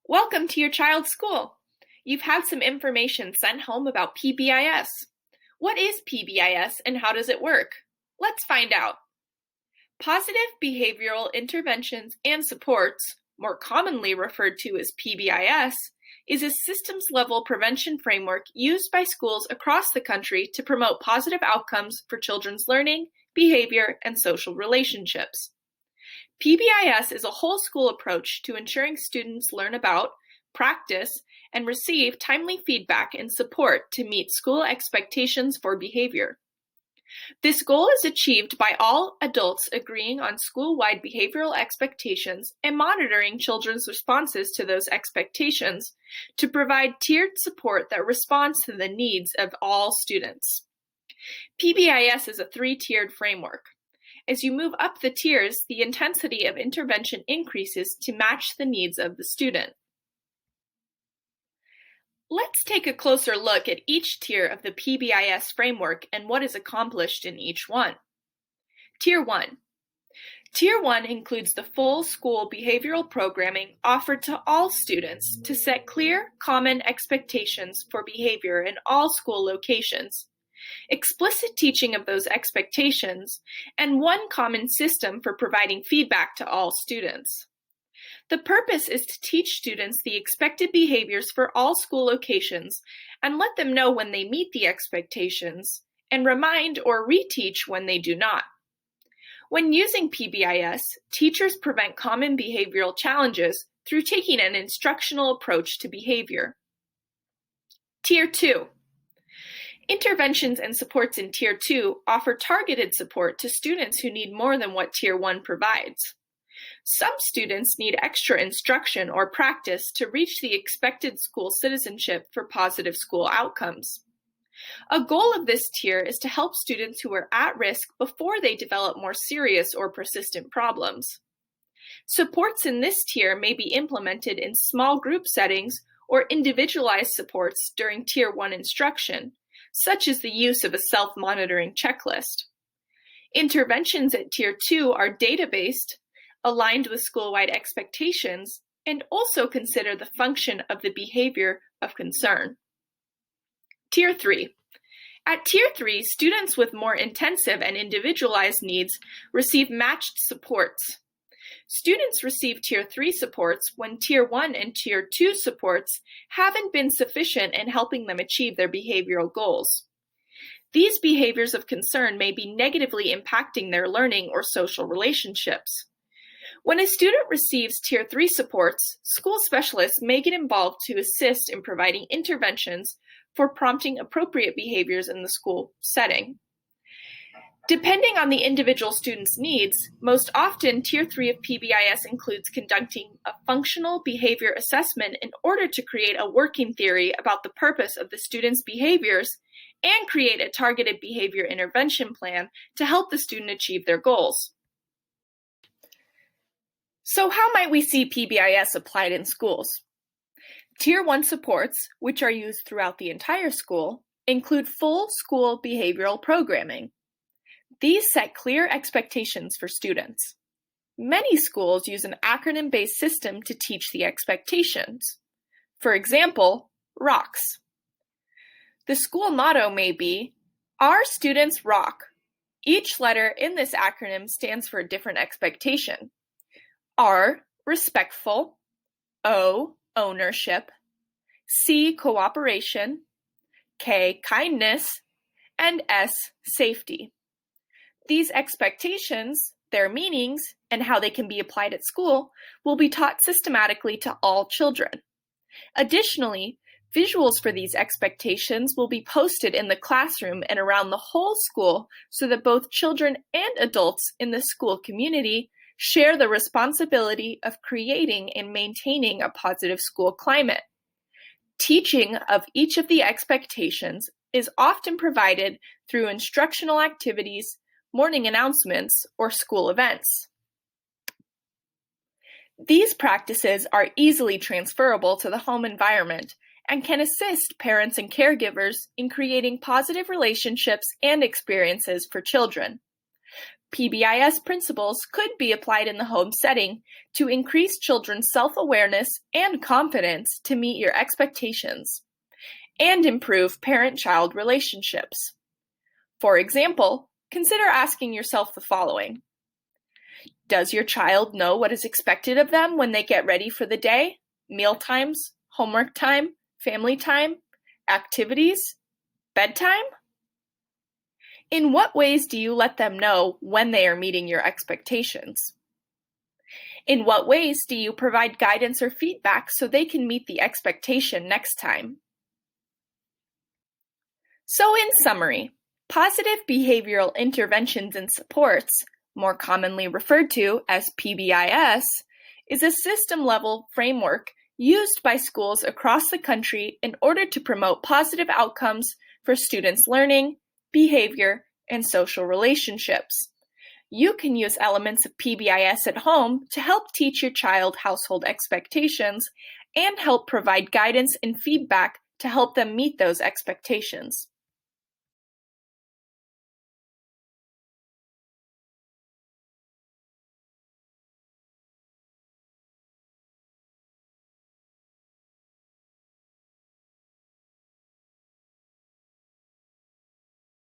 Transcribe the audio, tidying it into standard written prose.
Welcome to your child's school. You've had some information sent home about PBIS. What is PBIS and how does it work? Let's find out. Positive Behavioral Interventions and Supports, more commonly referred to as PBIS, is a systems-level prevention framework used by schools across the country to promote positive outcomes for children's learning, behavior, and social relationships. PBIS is a whole school approach to ensuring students learn about, practice, and receive timely feedback and support to meet school expectations for behavior. This goal is achieved by all adults agreeing on school-wide behavioral expectations and monitoring children's responses to those expectations to provide tiered support that responds to the needs of all students. PBIS is a three-tiered framework. As you move up the tiers, the intensity of intervention increases to match the needs of the student. Let's take a closer look at each tier of the PBIS framework and what is accomplished in each one. Tier 1. Tier 1 includes the full school behavioral programming offered to all students to set clear, common expectations for behavior in all school locations, explicit teaching of those expectations, and one common system for providing feedback to all students. The purpose is to teach students the expected behaviors for all school locations and let them know when they meet the expectations, and remind or reteach when they do not. When using PBIS, teachers prevent common behavioral challenges through taking an instructional approach to behavior. Tier 2. Interventions and supports in Tier 2 offer targeted support to students who need more than what Tier 1 provides. Some students need extra instruction or practice to reach the expected school citizenship for positive school outcomes. A goal of this tier is to help students who are at risk before they develop more serious or persistent problems. Supports in this tier may be implemented in small group settings or individualized supports during Tier 1 instruction, such as the use of a self-monitoring checklist. Interventions at Tier 2 are data-based, aligned with school-wide expectations, and also consider the function of the behavior of concern. Tier 3. At Tier 3, students with more intensive and individualized needs receive matched supports. Students receive Tier 3 supports when Tier 1 and Tier 2 supports haven't been sufficient in helping them achieve their behavioral goals. These behaviors of concern may be negatively impacting their learning or social relationships. When a student receives Tier 3 supports, school specialists may get involved to assist in providing interventions for prompting appropriate behaviors in the school setting. Depending on the individual student's needs, most often Tier 3 of PBIS includes conducting a functional behavior assessment in order to create a working theory about the purpose of the student's behaviors and create a targeted behavior intervention plan to help the student achieve their goals. So how might we see PBIS applied in schools? Tier 1 supports, which are used throughout the entire school, include full school behavioral programming. These set clear expectations for students. Many schools use an acronym-based system to teach the expectations. For example, ROCKS. The school motto may be, "Our students rock." Each letter in this acronym stands for a different expectation. R, respectful, O, ownership, C, cooperation, K, kindness, and S, safety. These expectations, their meanings, and how they can be applied at school will be taught systematically to all children. Additionally, visuals for these expectations will be posted in the classroom and around the whole school so that both children and adults in the school community share the responsibility of creating and maintaining a positive school climate. Teaching of each of the expectations is often provided through instructional activities, morning announcements, or school events. These practices are easily transferable to the home environment and can assist parents and caregivers in creating positive relationships and experiences for children. PBIS principles could be applied in the home setting to increase children's self-awareness and confidence to meet your expectations, and improve parent-child relationships. For example, consider asking yourself the following. Does your child know what is expected of them when they get ready for the day? Meal times, homework time, family time, activities, bedtime? In what ways do you let them know when they are meeting your expectations? In what ways do you provide guidance or feedback so they can meet the expectation next time? So in summary, positive behavioral interventions and supports, more commonly referred to as PBIS, is a system-level framework used by schools across the country in order to promote positive outcomes for students' learning, behavior, and social relationships. You can use elements of PBIS at home to help teach your child household expectations and help provide guidance and feedback to help them meet those expectations.